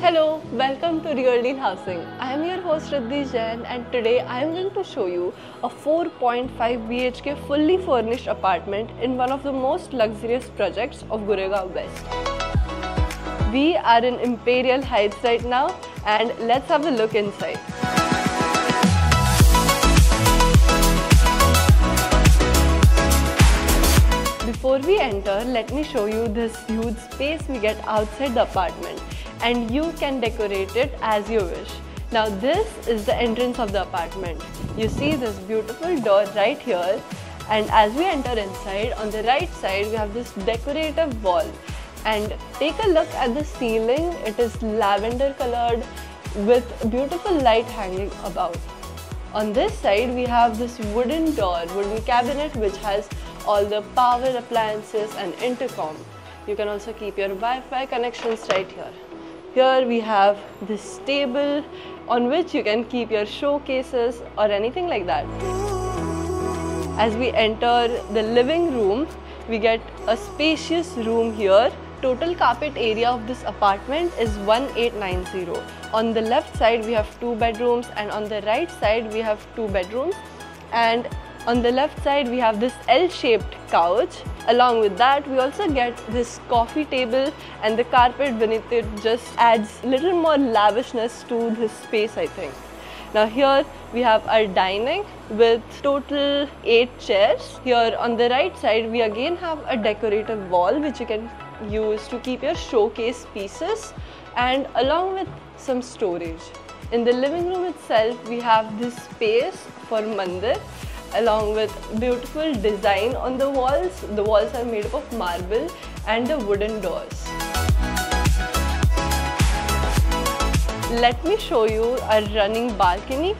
Hello, welcome to Real Deal Housing. I am your host Riddhi Jain and today I am going to show you a 4.5 BHK fully furnished apartment in one of the most luxurious projects of Goregaon West. We are in Imperial Heights right now and let's have a look inside. Before we enter, let me show you this huge space we get outside the apartment, and you can decorate it as you wish. Now this is the entrance of the apartment. You see this beautiful door right here, and as we enter inside, on the right side we have this decorative wall. And take a look at the ceiling. It is lavender colored with beautiful light hanging above. On this side we have this wooden cabinet which has all the power appliances and intercom. You can also keep your Wi-Fi connections right here. Here we have this table on which you can keep your showcases or anything like that. As we enter the living room, we get a spacious room here. Total carpet area of this apartment is 1890. On the left side we have 2 bedrooms and on the right side we have 2 bedrooms. And on the left side we have this L-shaped couch. Along with that we also get this coffee table, and the carpet beneath it just adds a little more lavishness to this space, I think. Now here we have our dining with total 8 chairs. Here on the right side we again have a decorative wall which you can use to keep your showcase pieces, and along with some storage. In the living room itself we have this space for mandir, along with beautiful design on the walls. The walls are made up of marble and the wooden doors. Let me show you a running balcony.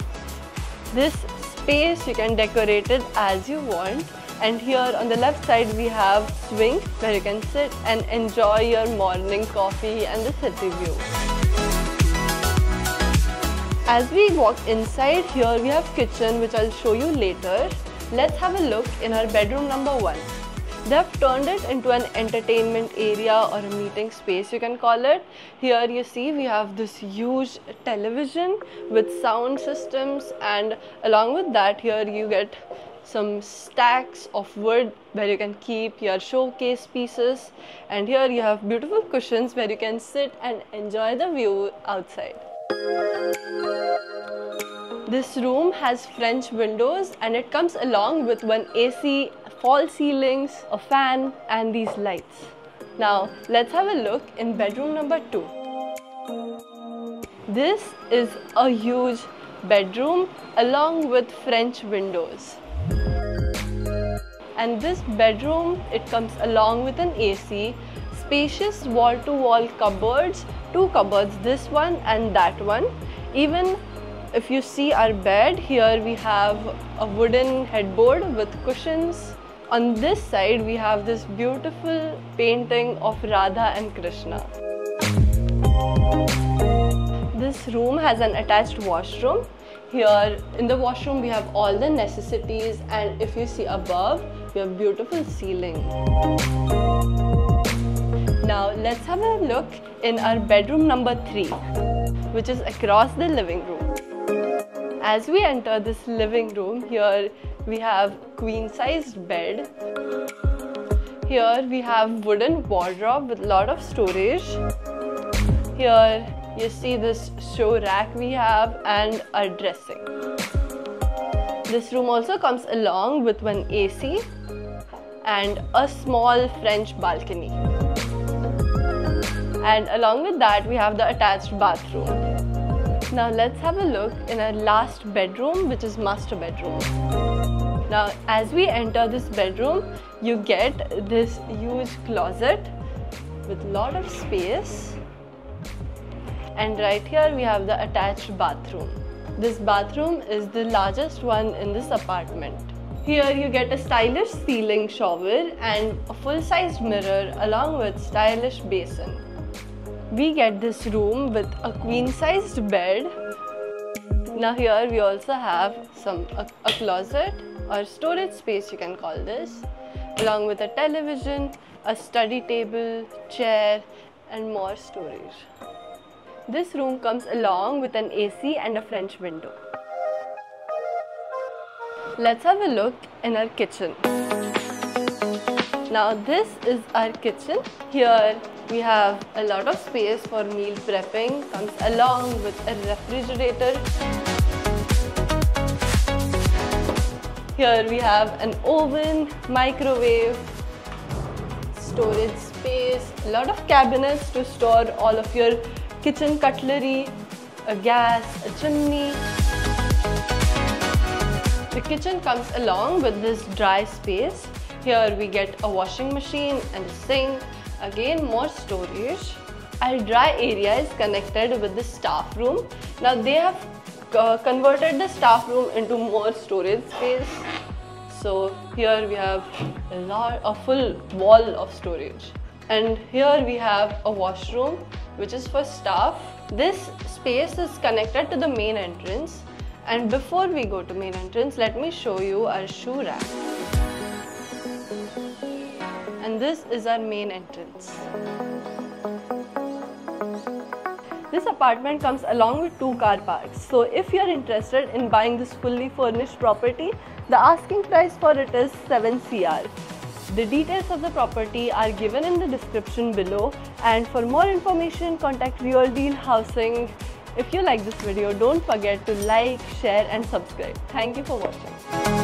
This space you can decorate it as you want. And here on the left side we have swing where you can sit and enjoy your morning coffee and the city view. As we walk inside, here we have kitchen which I'll show you later. Let's have a look in our bedroom number 1. They have turned it into an entertainment area or a meeting space, you can call it. Here you see we have this huge television with sound systems, and along with that here you get some stacks of wood where you can keep your showcase pieces, and here you have beautiful cushions where you can sit and enjoy the view outside. This room has French windows and it comes along with one AC, false ceilings, a fan and these lights. Now let's have a look in bedroom number 2. This is a huge bedroom along with French windows. And this bedroom, it comes along with an AC, spacious wall-to-wall cupboards, 2 cupboards, this one and that one. Even if you see our bed, here we have a wooden headboard with cushions. On this side we have this beautiful painting of Radha and Krishna. This room has an attached washroom. Here in the washroom we have all the necessities, and if you see above we have beautiful ceiling. Now let's have a look in our bedroom number 3, which is across the living room. As we enter this living room, here we have queen-sized bed. Here we have wooden wardrobe with lot of storage. Here you see this show rack we have and our dressing. This room also comes along with one AC and a small French balcony. And along with that we have the attached bathroom. Now let's have a look in our last bedroom, which is master bedroom. Now as we enter this bedroom, you get this huge closet with lot of space. And right here we have the attached bathroom. This bathroom is the largest one in this apartment. Here you get a stylish ceiling shower and a full-sized mirror along with stylish basin. We get this room with a queen-sized bed. Now here we also have a closet or storage space, you can call this, along with a television, a study table, chair, and more storage. This room comes along with an AC and a French window. Let's have a look in our kitchen. Now this is our kitchen. Here we have a lot of space for meal prepping, comes along with a refrigerator. Here we have an oven, microwave, storage space, a lot of cabinets to store all of your kitchen cutlery, a gas, a chimney. The kitchen comes along with this dry space. Here we get a washing machine and a sink, again more storage. Our dry area is connected with the staff room. Now they have converted the staff room into more storage space. So here we have a full wall of storage. And here we have a washroom which is for staff. This space is connected to the main entrance. And before we go to main entrance, let me show you our shoe rack. And this is our main entrance. This apartment comes along with 2 car parks. So if you are interested in buying this fully furnished property, the asking price for it is 7 CR. The details of the property are given in the description below, and for more information contact Real Deal Housing. If you like this video, don't forget to like, share and subscribe. Thank you for watching.